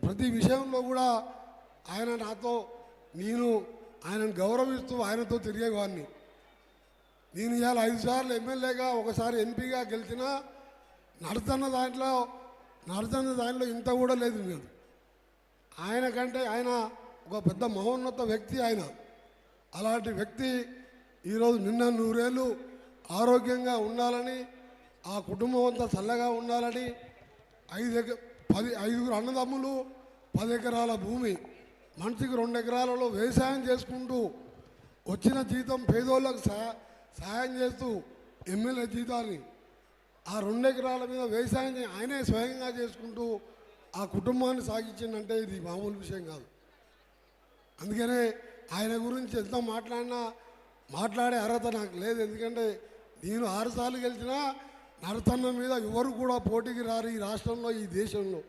ప్రతి విషయంలో కూడా ఆయన నాతో నేను ఆయనను గౌరవిస్తూ ఆయనతో తిరిగేవాడిని. నేను ఇవాళ 5 సార్లు ఎమ్మెల్యేగా ఒకసారి ఎంపీగా గెలిచినా నడుతున్న దాంట్లో ఇంత కూడా లేదు. నేను ఆయన కంటే ఆయన ఒక పెద్ద మహోన్నత వ్యక్తి. ఆయన అలాంటి వ్యక్తి ఈరోజు నిన్న 100 ఏళ్ళు ఆరోగ్యంగా ఉండాలని, ఆ కుటుంబం అంతా చల్లగా ఉండాలని, 5 అన్నదమ్ములు 10 ఎకరాల భూమి, మనిషికి 2 ఎకరాలలో వ్యవసాయం చేసుకుంటూ వచ్చిన జీతం పేదోళ్ళకు సహాయం చేస్తూ ఎమ్మెల్యే జీతాన్ని ఆ 2 ఎకరాల మీద వ్యవసాయం ఆయనే స్వయంగా చేసుకుంటూ ఆ కుటుంబాన్ని సాగించిందంటే ఇది మామూలు విషయం కాదు. అందుకనే ఆయన గురించి ఎంత మాట్లాడే అర్హత నాకు లేదు. ఎందుకంటే నేను 6 సార్లు గెలిచినా నరసన్న మీద ఎవరు కూడా పోటీకి రారు ఈ రాష్ట్రంలో, ఈ దేశంలో.